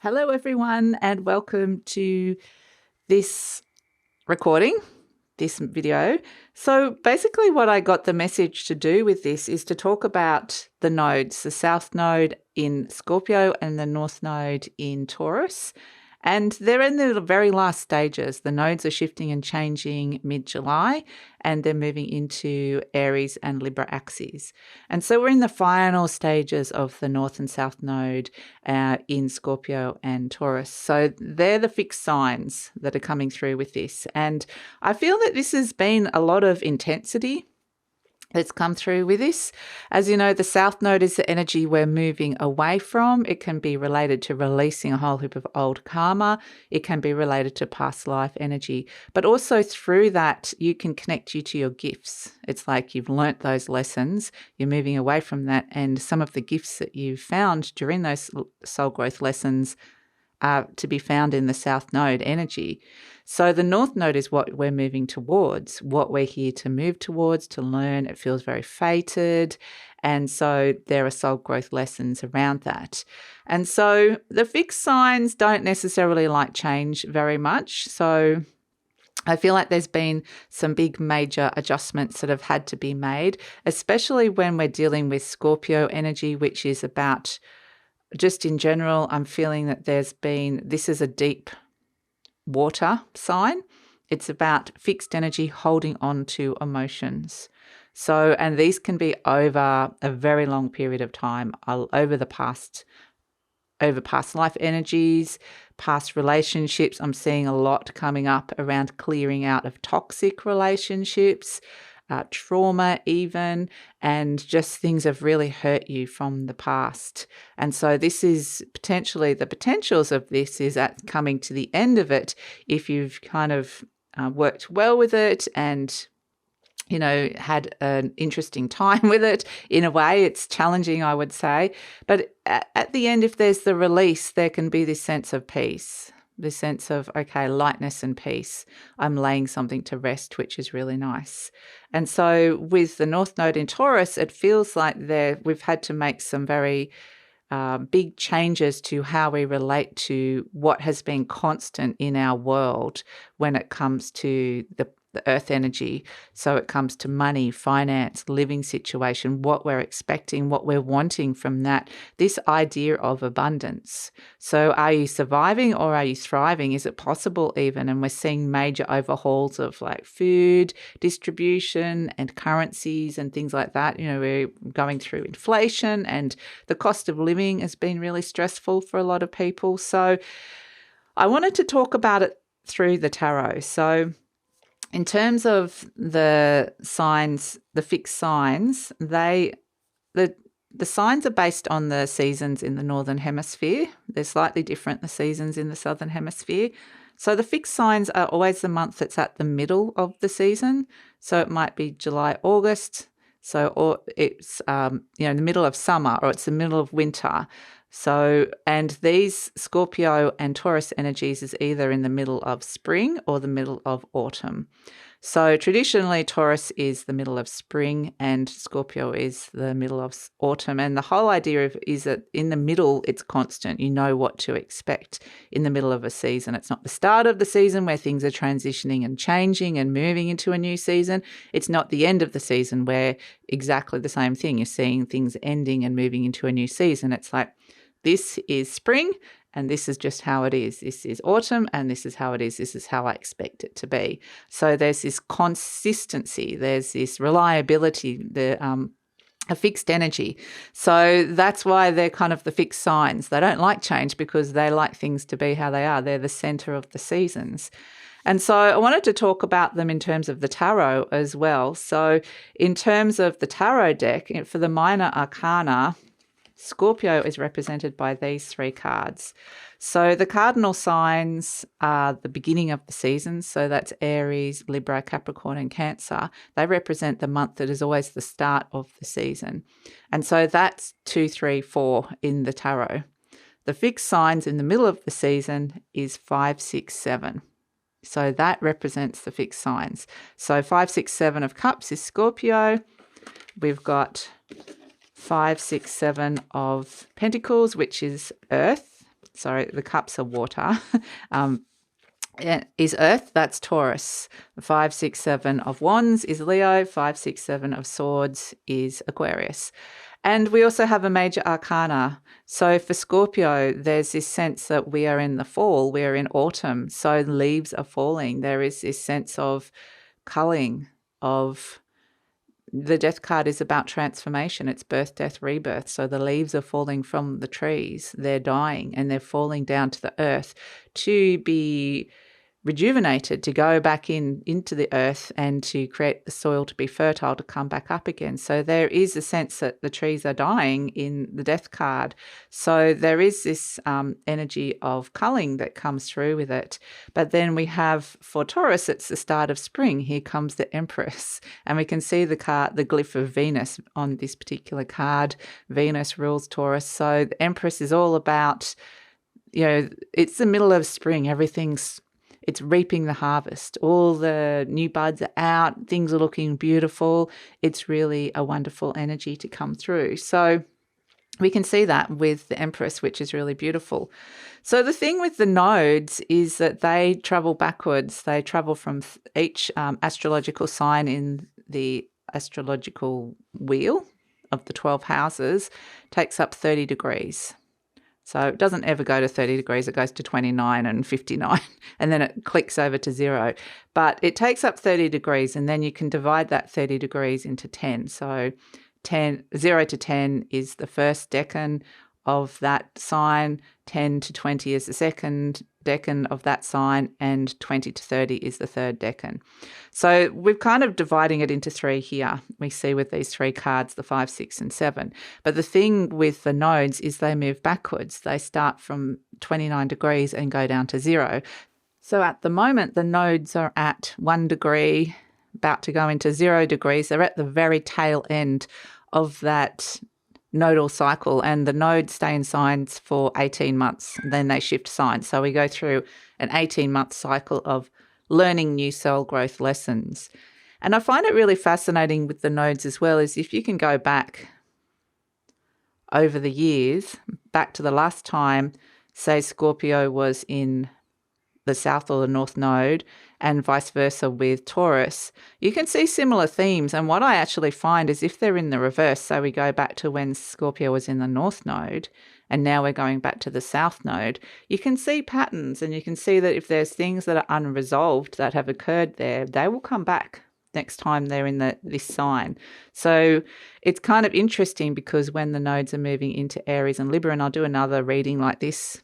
Hello, everyone, and welcome to this recording, this video. So basically what I got the message to do with this is to talk about the nodes, the South Node in Scorpio and the North Node in Taurus. And they're in the very last stages. The nodes are shifting and changing mid-July, and they're moving into Aries and Libra axes. And so we're in the final stages of the North and South Node in Scorpio and Taurus. So they're the fixed signs that are coming through with this. And I feel that this has been a lot of intensity that's come through with this. As you know, the South Node is the energy we're moving away from. It can be related to releasing a whole heap of old karma. It can be related to past life energy. But also through that, you can connect you to your gifts. It's like you've learnt those lessons, you're moving away from that, and some of the gifts that you've found during those soul growth lessons are to be found in the South Node energy. So the North Node is what we're moving towards, what we're here to move towards, to learn. It feels very fated. And so there are soul growth lessons around that. And so the fixed signs don't necessarily like change very much. So I feel like there's been some big major adjustments that have had to be made, especially when we're dealing with Scorpio energy, which is about just in general, I'm feeling that this is a deep water sign. It's about fixed energy holding on to emotions. So, and these can be over a very long period of time, over past life energies, past relationships. I'm seeing a lot coming up around clearing out of toxic relationships, trauma even, and just things have really hurt you from the past. And so this is potentially, the potentials of this is at coming to the end of it if you've kind of worked well with it and had an interesting time with it. In a way, it's challenging, I would say. But at the end, if there's the release, there can be this sense of peace, this sense of, okay, lightness and peace. I'm laying something to rest, which is really nice. And so with the North Node in Taurus, it feels like we've had to make some very big changes to how we relate to what has been constant in our world when it comes to the earth energy. So it comes to money, finance, living situation, what we're expecting, what we're wanting from that, this idea of abundance. So are you surviving or are you thriving? Is it possible even? And we're seeing major overhauls of like food, distribution and currencies and things like that. We're going through inflation and the cost of living has been really stressful for a lot of people. So I wanted to talk about it through the tarot. So in terms of the signs, the fixed signs, the signs are based on the seasons in the Northern Hemisphere. They're slightly different, the seasons in the Southern Hemisphere. So the fixed signs are always the month that's at the middle of the season. So it might be July, August. Or it's in the middle of summer, or it's the middle of winter. So, and these Scorpio and Taurus energies is either in the middle of spring or the middle of autumn. So traditionally, Taurus is the middle of spring and Scorpio is the middle of autumn. And the whole idea is that in the middle, it's constant. You know what to expect in the middle of a season. It's not the start of the season where things are transitioning and changing and moving into a new season. It's not the end of the season where exactly the same thing. You're seeing things ending and moving into a new season. It's like, this is spring and this is just how it is. This is autumn and this is how it is. This is how I expect it to be. So there's this consistency. There's this reliability, a fixed energy. So that's why they're kind of the fixed signs. They don't like change because they like things to be how they are. They're the center of the seasons. And so I wanted to talk about them in terms of the tarot as well. So in terms of the tarot deck, for the minor arcana, Scorpio is represented by these three cards. So the cardinal signs are the beginning of the season. So that's Aries, Libra, Capricorn, and Cancer. They represent the month that is always the start of the season. And so that's 2, 3, 4 in the tarot. The fixed signs in the middle of the season is 5, 6, 7. So that represents the fixed signs. So 5, 6, 7 of cups is Scorpio. We've got 5, 6, 7 of pentacles, which is earth. sorry, the cups are water, is Earth, that's Taurus. 5, 6, 7 of Wands is Leo. 5, 6, 7 of Swords is Aquarius. And we also have a major arcana. So for Scorpio, there's this sense that we are in the fall, we are in autumn. So leaves are falling. There is this sense of culling, of the death card is about transformation. It's birth, death, rebirth. So the leaves are falling from the trees. They're dying and they're falling down to the earth to be rejuvenated, to go back into the earth and to create the soil to be fertile, to come back up again. So there is a sense that the trees are dying in the death card. So there is this energy of culling that comes through with it. But then we have, for Taurus, it's the start of spring. Here comes the Empress. And we can see the glyph of Venus on this particular card. Venus rules Taurus. So the Empress is all about, it's the middle of spring. It's reaping the harvest. All the new buds are out. Things are looking beautiful. It's really a wonderful energy to come through. So we can see that with the Empress, which is really beautiful. So the thing with the nodes is that they travel backwards. They travel from each astrological sign in the astrological wheel of the 12 houses takes up 30 degrees. So it doesn't ever go to 30 degrees. It goes to 29 and 59, and then it clicks over to 0. But it takes up 30 degrees, and then you can divide that 30 degrees into 10. So 0 to 10 is the first decan of that sign, 10 to 20 is the second decan of that sign, and 20 to 30 is the third decan. So we're kind of dividing it into 3 here. We see with these 3 cards, the 5, 6, and 7. But the thing with the nodes is they move backwards. They start from 29 degrees and go down to 0. So at the moment, the nodes are at 1 degree, about to go into 0 degrees. They're at the very tail end of that nodal cycle, and the nodes stay in signs for 18 months, and then they shift signs. So we go through an 18-month cycle of learning new cell growth lessons. And I find it really fascinating with the nodes as well, is if you can go back over the years, back to the last time, say Scorpio was in the south or the north node, and vice versa with Taurus, you can see similar themes. And what I actually find is if they're in the reverse, so we go back to when Scorpio was in the north node and now we're going back to the south node, you can see patterns, and you can see that if there's things that are unresolved that have occurred there, they will come back next time they're in this sign. So it's kind of interesting because when the nodes are moving into Aries and Libra, and I'll do another reading like this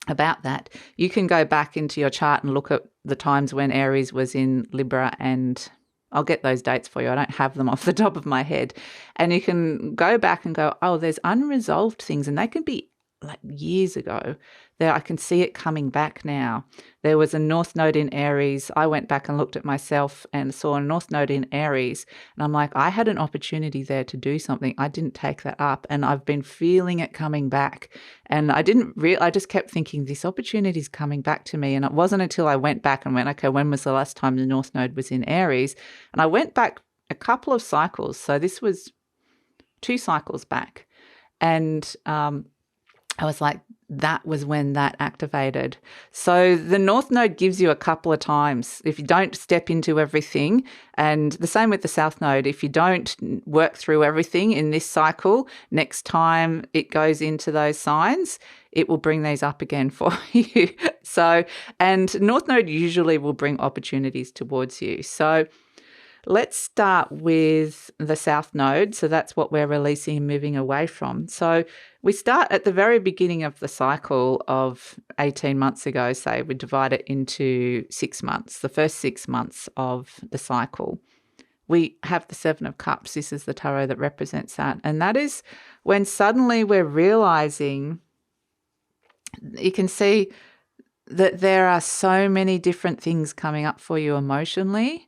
about that, you can go back into your chart and look at the times when Aries was in Libra, and I'll get those dates for you. I don't have them off the top of my head. And you can go back and go, oh, there's unresolved things, and they can be like years ago. There, I can see it coming back now. There was a north node in Aries. I went back and looked at myself and saw a north node in Aries. And I'm like, I had an opportunity there to do something. I didn't take that up. And I've been feeling it coming back. And I just kept thinking, this opportunity is coming back to me. And it wasn't until I went back and went, okay, when was the last time the north node was in Aries? And I went back a couple of cycles. So this was 2 cycles back. And I was like, that was when that activated. So the north node gives you a couple of times. If you don't step into everything, and the same with the south node, if you don't work through everything in this cycle, next time it goes into those signs, it will bring these up again for you. So, and north node usually will bring opportunities towards you. So let's start with the south node. So that's what we're releasing and moving away from. So we start at the very beginning of the cycle of 18 months ago, say we divide it into 6 months, the first 6 months of the cycle. We have the 7 of Cups. This is the tarot that represents that. And that is when suddenly we're realizing, you can see that there are so many different things coming up for you emotionally,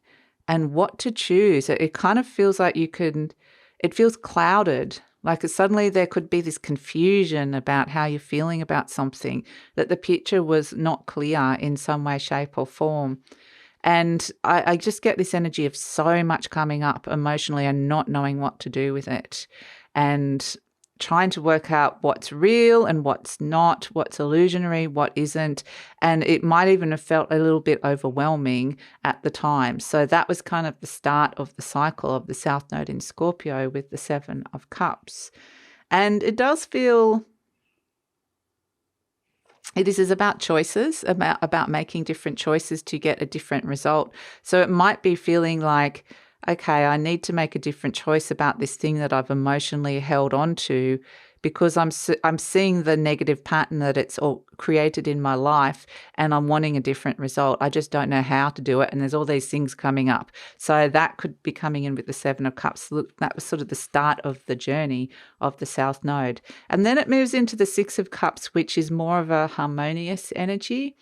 and what to choose. It kind of feels like it feels clouded. Like suddenly there could be this confusion about how you're feeling about something, that the picture was not clear in some way, shape or form. And I just get this energy of so much coming up emotionally and not knowing what to do with it, and trying to work out what's real and what's not, what's illusionary, what isn't. And it might even have felt a little bit overwhelming at the time. So that was kind of the start of the cycle of the South Node in Scorpio with the Seven of Cups. And it does feel, this is about choices, about making different choices to get a different result. So it might be feeling like, okay, I need to make a different choice about this thing that I've emotionally held on to, because I'm seeing the negative pattern that it's all created in my life, and I'm wanting a different result. I just don't know how to do it, and there's all these things coming up. So that could be coming in with the Seven of Cups. Look, that was sort of the start of the journey of the South Node. And then it moves into the Six of Cups, which is more of a harmonious energy.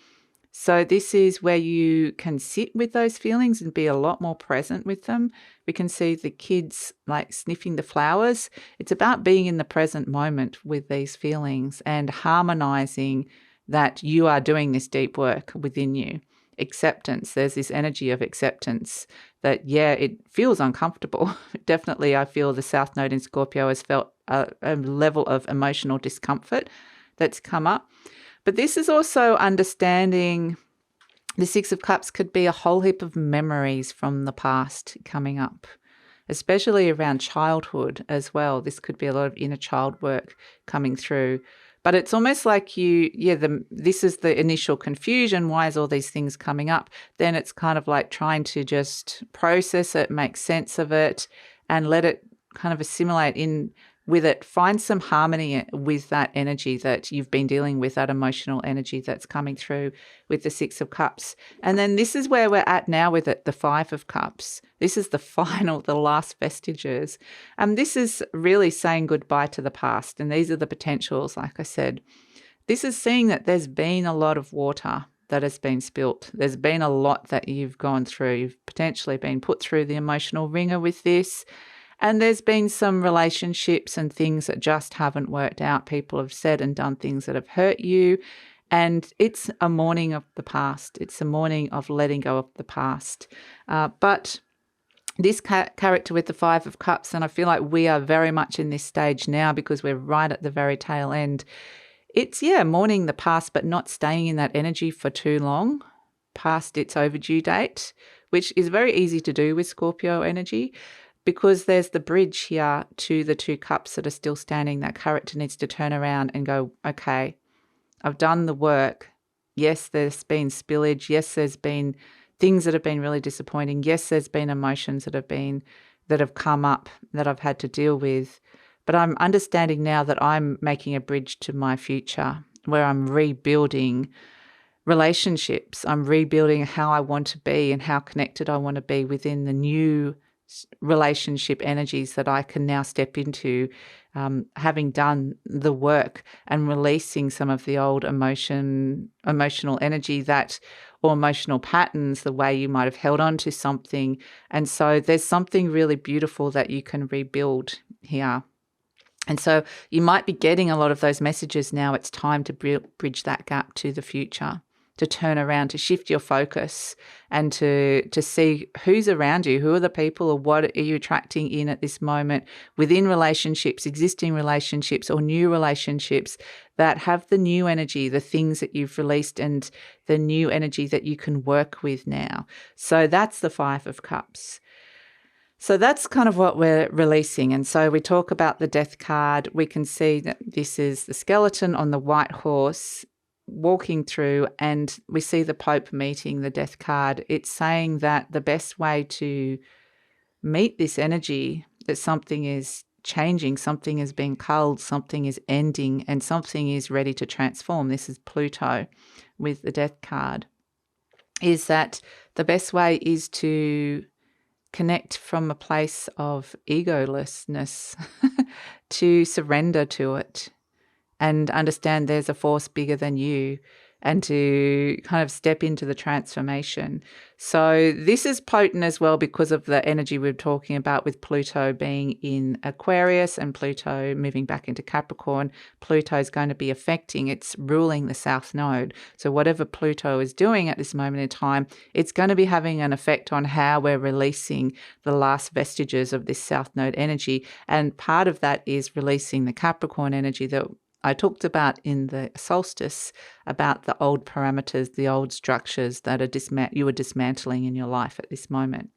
So this is where you can sit with those feelings and be a lot more present with them. We can see the kids like sniffing the flowers. It's about being in the present moment with these feelings and harmonizing that you are doing this deep work within you. Acceptance. There's this energy of acceptance that, yeah, it feels uncomfortable. Definitely, I feel the South Node in Scorpio has felt a level of emotional discomfort that's come up. But this is also understanding the Six of Cups could be a whole heap of memories from the past coming up, especially around childhood as well. This could be a lot of inner child work coming through. But it's almost like this is the initial confusion. Why is all these things coming up? Then it's kind of like trying to just process it, make sense of it, and let it kind of assimilate in with it. Find some harmony with that energy that you've been dealing with, that emotional energy that's coming through with the Six of Cups. And then this is where we're at now with it, the Five of Cups. This is the last vestiges. And this is really saying goodbye to the past. And these are the potentials, like I said. This is seeing that there's been a lot of water that has been spilt. There's been a lot that you've gone through. You've potentially been put through the emotional ringer with this. And there's been some relationships and things that just haven't worked out. People have said and done things that have hurt you. And it's a mourning of the past. It's a mourning of letting go of the past. But this character with the Five of Cups, and I feel like we are very much in this stage now because we're right at the very tail end. It's, mourning the past, but not staying in that energy for too long past its overdue date, which is very easy to do with Scorpio energy. Because there's the bridge here to the two cups that are still standing. That character needs to turn around and go, okay, I've done the work. Yes, there's been spillage. Yes, there's been things that have been really disappointing. Yes, there's been emotions that have come up that I've had to deal with. But I'm understanding now that I'm making a bridge to my future where I'm rebuilding relationships. I'm rebuilding how I want to be and how connected I want to be within the new relationship energies that I can now step into, having done the work and releasing some of the old emotional energy or emotional patterns, the way you might have held on to something. And so there's something really beautiful that you can rebuild here. And so you might be getting a lot of those messages now. It's time to bridge that gap to the future, to turn around, to shift your focus and to see who's around you, who are the people, or what are you attracting in at this moment within relationships, existing relationships or new relationships that have the new energy, the things that you've released and the new energy that you can work with now. So that's the Five of Cups. So that's kind of what we're releasing. And so we talk about the Death card. We can see that this is the skeleton on the white horse walking through, and we see the Pope meeting the Death card. It's saying that the best way to meet this energy, that something is changing, something is being culled, something is ending, and something is ready to transform. This is Pluto with the Death card, is that the best way is to connect from a place of egolessness, to surrender to it, and understand there's a force bigger than you and to kind of step into the transformation. So this is potent as well because of the energy we're talking about with Pluto being in Aquarius and Pluto moving back into Capricorn. Pluto is going to be affecting, it's ruling the South Node. So whatever Pluto is doing at this moment in time, it's going to be having an effect on how we're releasing the last vestiges of this South Node energy. And part of that is releasing the Capricorn energy that I talked about in the solstice, about the old parameters, the old structures that are you were dismantling in your life at this moment.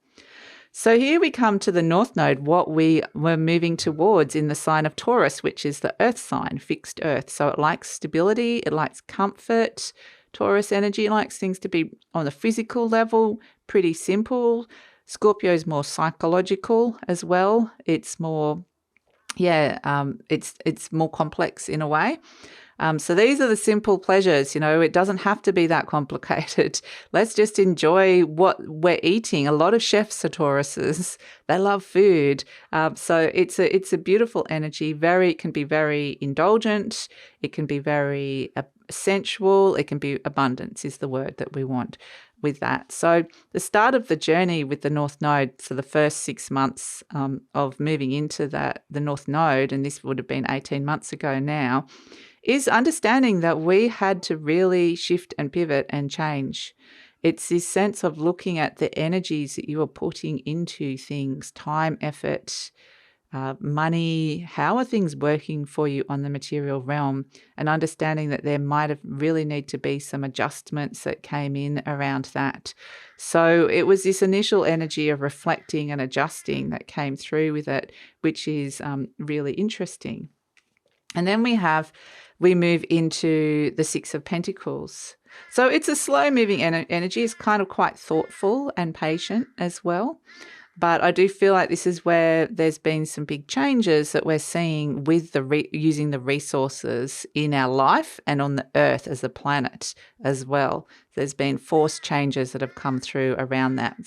So here we come to the North Node, what we were moving towards in the sign of Taurus, which is the Earth sign, fixed Earth. So it likes stability, it likes comfort. Taurus energy likes things to be on the physical level, pretty simple. Scorpio is more psychological as well. It's more it's more complex in a way. So these are the simple pleasures, it doesn't have to be that complicated. Let's just enjoy what we're eating. A lot of chefs are Tauruses. They love food. So it's a beautiful energy. It can be very indulgent. It can be very sensual. It can be abundance is the word that we want with that. So the start of the journey with the North Node, so the first 6 months of moving into the North Node, and this would have been 18 months ago now, is understanding that we had to really shift and pivot and change. It's this sense of looking at the energies that you are putting into things, time, effort, money, how are things working for you on the material realm, and understanding that there might have really need to be some adjustments that came in around that. So it was this initial energy of reflecting and adjusting that came through with it, which is really interesting. And then we move into the Six of Pentacles. So it's a slow moving energy. It's kind of quite thoughtful and patient as well. But I do feel like this is where there's been some big changes that we're seeing with using the resources in our life and on the Earth as a planet as well. There's been forced changes that have come through around that.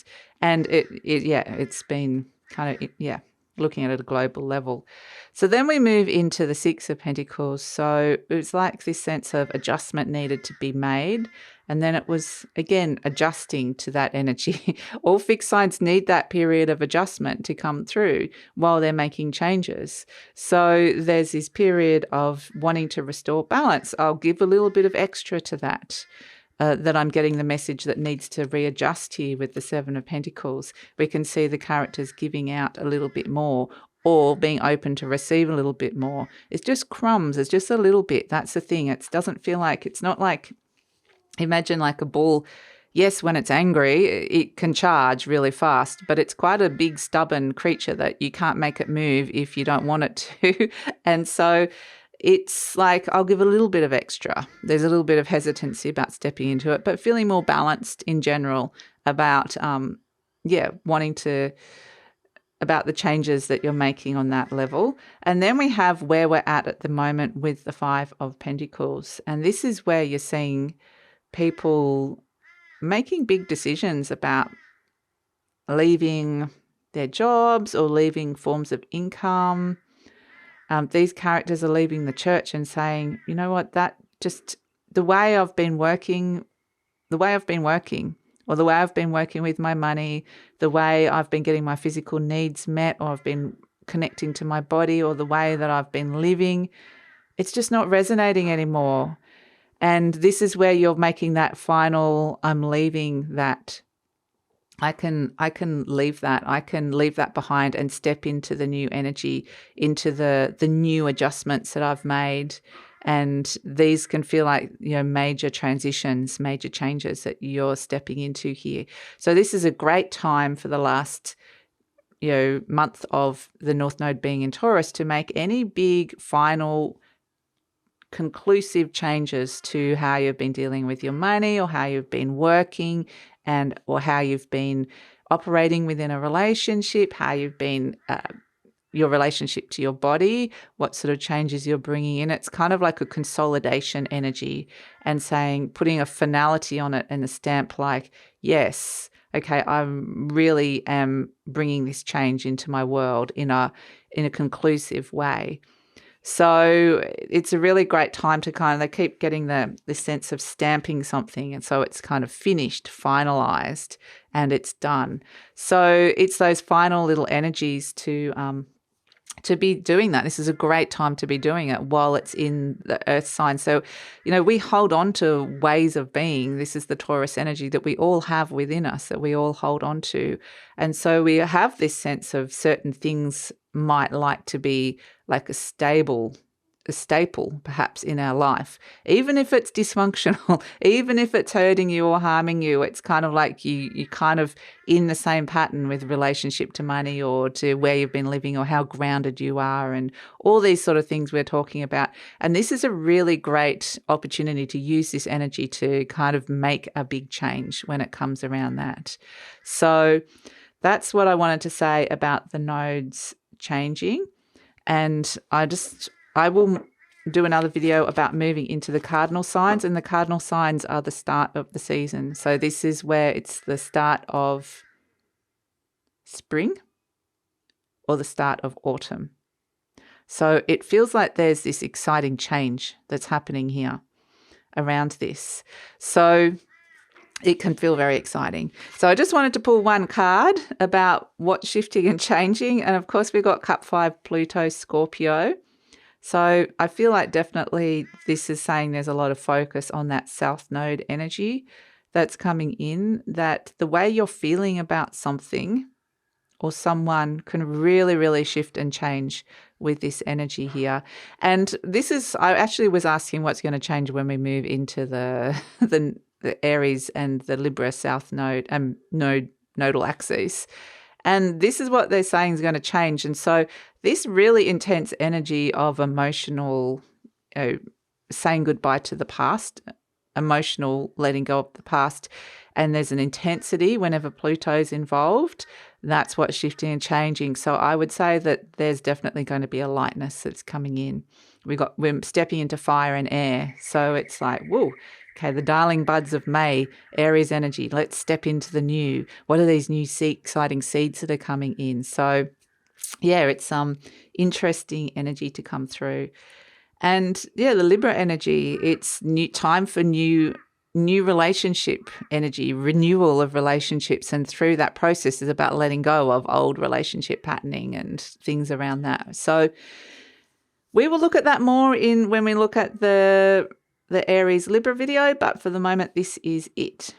And it's been kind of, looking at it at a global level. So then we move into the Six of Pentacles. So it was like this sense of adjustment needed to be made. And then it was, again, adjusting to that energy. All fixed signs need that period of adjustment to come through while they're making changes. So there's this period of wanting to restore balance. I'll give a little bit of extra to that. That I'm getting the message that needs to readjust here with the Seven of Pentacles. We can see the characters giving out a little bit more or being open to receive a little bit more. It's just crumbs. It's just a little bit. That's the thing. It doesn't feel like, it's not like, imagine like a bull. Yes, when it's angry, it can charge really fast, but it's quite a big, stubborn creature that you can't make it move if you don't want it to. And so it's like, I'll give a little bit of extra. There's a little bit of hesitancy about stepping into it, but feeling more balanced in general about, about the changes that you're making on that level. And then we have where we're at the moment with the Five of Pentacles. And this is where you're seeing people making big decisions about leaving their jobs or leaving forms of income. These characters are leaving the church and saying, you know what, that just the way I've been working, or the way I've been working with my money, the way I've been getting my physical needs met, or I've been connecting to my body, or the way that I've been living, it's just not resonating anymore. And this is where you're making that final, I'm leaving that. I can leave that. I can leave that behind and step into the new energy, into the new adjustments that I've made. And these can feel like, major transitions, major changes that you're stepping into here. So this is a great time for the last, month of the North Node being in Taurus to make any big final conclusive changes to how you've been dealing with your money, or how you've been working, or how you've been operating within a relationship, how you've been your relationship to your body, what sort of changes you're bringing in. It's kind of like a consolidation energy, and saying, putting a finality on it and a stamp like, yes, okay, I really am bringing this change into my world in a conclusive way. So it's a really great time to they keep getting the sense of stamping something. And so it's kind of finished, finalized, and it's done. So it's those final little energies to be doing that. This is a great time to be doing it while it's in the earth sign. So, we hold on to ways of being. This is the Taurus energy that we all have within us, that we all hold on to. And so we have this sense of certain things might like to be like a staple perhaps in our life, even if it's dysfunctional, even if it's hurting you or harming you. It's kind of like you kind of in the same pattern with relationship to money or to where you've been living or how grounded you are and all these sort of things we're talking about. And this is a really great opportunity to use this energy to kind of make a big change when it comes around that. So that's what I wanted to say about the nodes changing. And I will do another video about moving into the cardinal signs, and the cardinal signs are the start of the season. So this is where it's the start of spring or the start of autumn. So it feels like there's this exciting change that's happening here around this. So it can feel very exciting. So I just wanted to pull one card about what's shifting and changing. And of course, we've got Cup 5 Pluto Scorpio. So I feel like definitely this is saying there's a lot of focus on that South Node energy that's coming in, that the way you're feeling about something or someone can really, really shift and change with this energy here. And this is, I actually was asking what's going to change when we move into the Aries and the Libra South Node nodal axis. And this is what they're saying is going to change. And so this really intense energy of emotional, saying goodbye to the past, emotional letting go of the past, and there's an intensity whenever Pluto's involved. That's what's shifting and changing. So I would say that there's definitely going to be a lightness that's coming in. We're stepping into fire and air. So it's like, whoa, okay, the darling buds of May, Aries energy. Let's step into the new. What are these new exciting seeds that are coming in? So yeah, it's interesting energy to come through. And yeah, the Libra energy, it's new time for new relationship energy, renewal of relationships. And through that process is about letting go of old relationship patterning and things around that. So we will look at that more when we look at the Aries Libra video, but for the moment, this is it.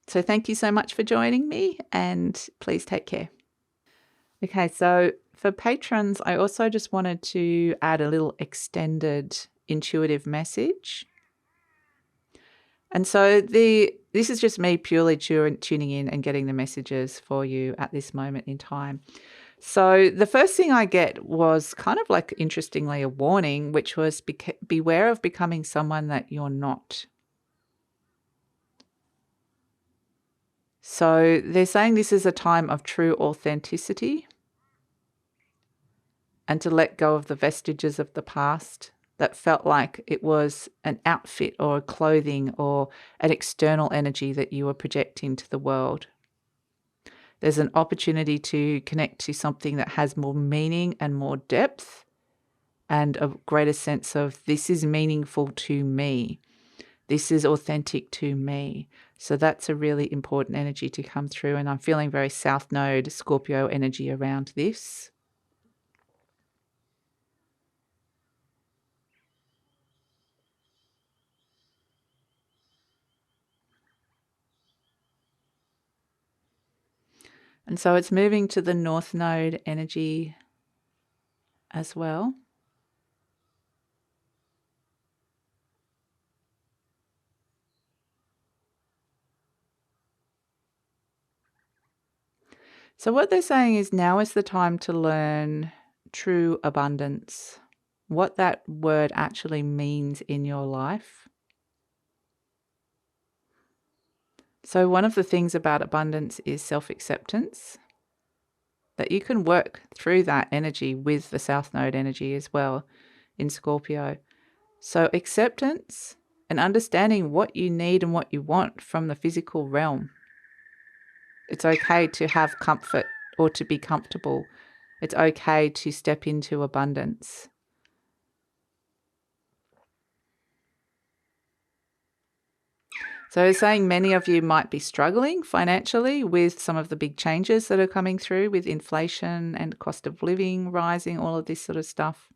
So thank you so much for joining me, and please take care. Okay, so for patrons, I also just wanted to add a little extended intuitive message. And so this is just me purely tuning in and getting the messages for you at this moment in time. So the first thing I get was kind of like, interestingly, a warning, which was beware of becoming someone that you're not. So they're saying this is a time of true authenticity and to let go of the vestiges of the past that felt like it was an outfit or a clothing or an external energy that you were projecting to the world. There's an opportunity to connect to something that has more meaning and more depth and a greater sense of, this is meaningful to me. This is authentic to me. So that's a really important energy to come through. And I'm feeling very South Node Scorpio energy around this. And so it's moving to the North Node energy as well. So what they're saying is now is the time to learn true abundance, what that word actually means in your life. So one of the things about abundance is self-acceptance, that you can work through that energy with the South Node energy as well in Scorpio. So acceptance and understanding what you need and what you want from the physical realm. It's okay to have comfort or to be comfortable. It's okay to step into abundance. So it's saying many of you might be struggling financially with some of the big changes that are coming through with inflation and cost of living rising, all of this sort of stuff.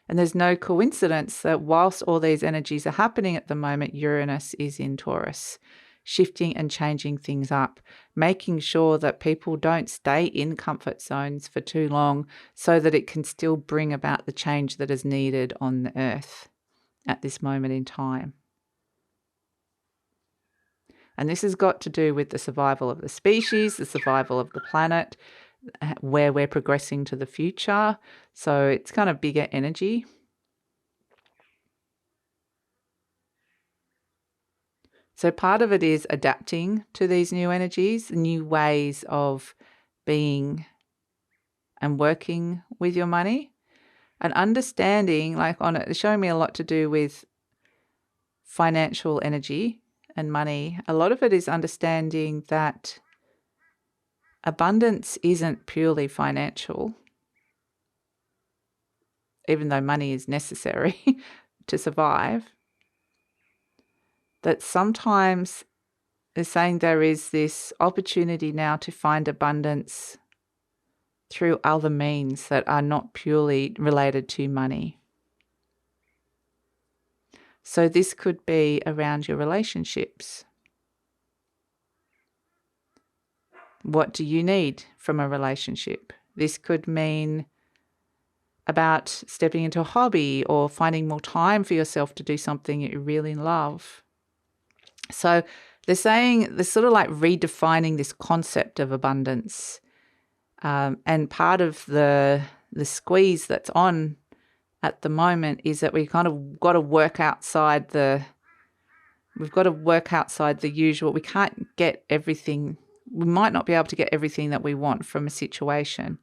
And there's no coincidence that whilst all these energies are happening at the moment, Uranus is in Taurus, shifting and changing things up, making sure that people don't stay in comfort zones for too long so that it can still bring about the change that is needed on the earth at this moment in time. And this has got to do with the survival of the species, the survival of the planet, where we're progressing to the future. So it's kind of bigger energy. So part of it is adapting to these new energies, new ways of being and working with your money, and understanding, like on it, it's showing me a lot to do with financial energy and money. A lot of it is understanding that abundance isn't purely financial, even though money is necessary to survive. That sometimes is saying there is this opportunity now to find abundance through other means that are not purely related to money. So this could be around your relationships. What do you need from a relationship? This could mean about stepping into a hobby or finding more time for yourself to do something you really love. So they're saying they're sort of like redefining this concept of abundance. And part of the squeeze that's on at the moment is that we kind of got to work outside we've got to work outside the usual. We can't get everything. We might not be able to get everything that we want from a situation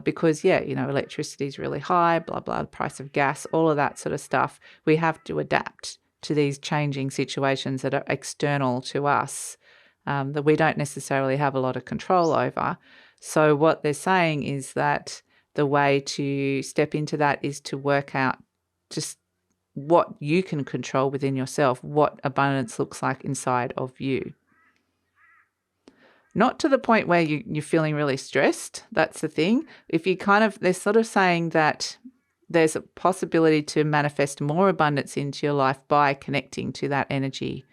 because, electricity is really high, blah, blah, the price of gas, all of that sort of stuff. We have to adapt to these changing situations that are external to us that we don't necessarily have a lot of control over. So what they're saying is that the way to step into that is to work out just what you can control within yourself, what abundance looks like inside of you. Not to the point where you're feeling really stressed. That's the thing. If you they're sort of saying that there's a possibility to manifest more abundance into your life by connecting to that energy.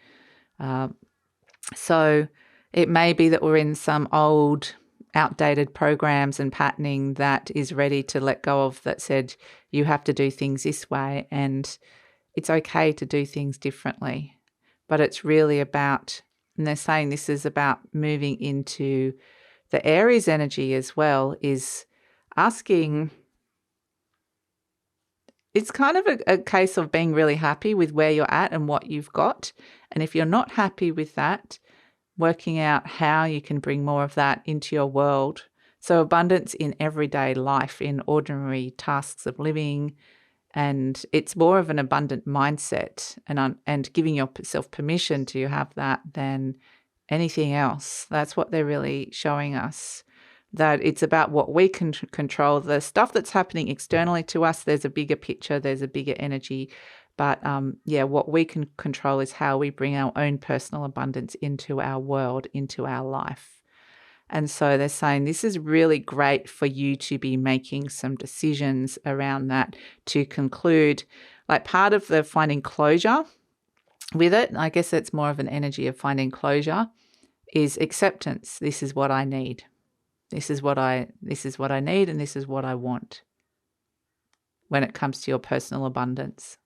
So it may be that we're in some old, outdated programs and patterning that is ready to let go of, that said you have to do things this way and it's okay to do things differently. But it's really about, and they're saying this is about moving into the Aries energy as well, is asking, it's kind of a case of being really happy with where you're at and what you've got. And if you're not happy with that, working out how you can bring more of that into your world. So abundance in everyday life, in ordinary tasks of living. And it's more of an abundant mindset and giving yourself permission to have that than anything else. That's what they're really showing us, that it's about what we can control. The stuff that's happening externally to us, there's a bigger picture, there's a bigger energy. But what we can control is how we bring our own personal abundance into our world, into our life. And so they're saying this is really great for you to be making some decisions around that to conclude, like part of the finding closure with it, I guess it's more of an energy of finding closure, is acceptance. This is what I need. This is what I need and this is what I want when it comes to your personal abundance.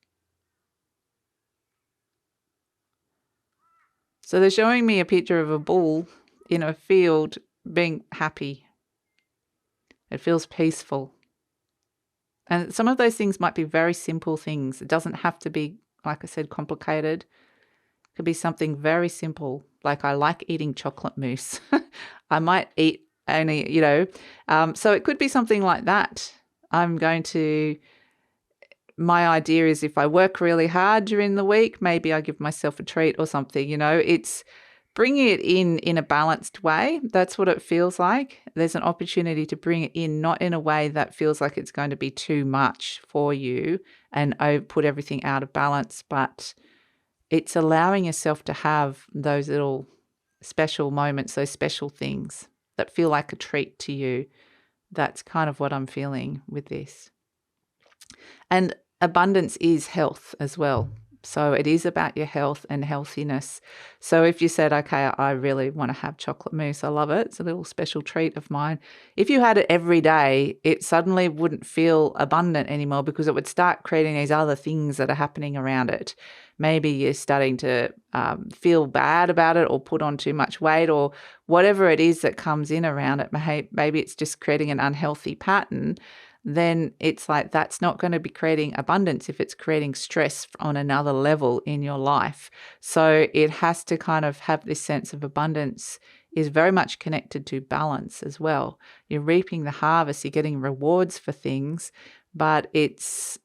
So they're showing me a picture of a bull in a field being happy. It feels peaceful. And some of those things might be very simple things. It doesn't have to be, like I said, complicated. It could be something very simple, like I like eating chocolate mousse. I might eat only, so it could be something like that. My idea is if I work really hard during the week, maybe I give myself a treat or something, it's bringing it in a balanced way. That's what it feels like. There's an opportunity to bring it in, not in a way that feels like it's going to be too much for you and put everything out of balance, but it's allowing yourself to have those little special moments, those special things that feel like a treat to you. That's kind of what I'm feeling with this. And abundance is health as well. So it is about your health and healthiness. So if you said, okay, I really want to have chocolate mousse, I love it, it's a little special treat of mine. If you had it every day, it suddenly wouldn't feel abundant anymore because it would start creating these other things that are happening around it. Maybe you're starting to feel bad about it or put on too much weight or whatever it is that comes in around it. Maybe it's just creating an unhealthy pattern. Then it's like that's not going to be creating abundance if it's creating stress on another level in your life. So it has to kind of have this sense of abundance is very much connected to balance as well. You're reaping the harvest, you're getting rewards for things, but it's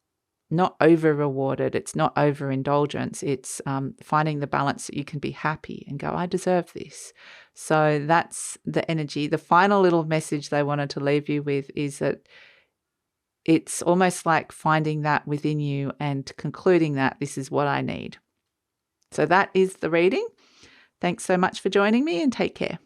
not over-rewarded. It's not overindulgence. It's finding the balance that you can be happy and go, I deserve this. So that's the energy. The final little message they wanted to leave you with is that it's almost like finding that within you and concluding that this is what I need. So that is the reading. Thanks so much for joining me and take care.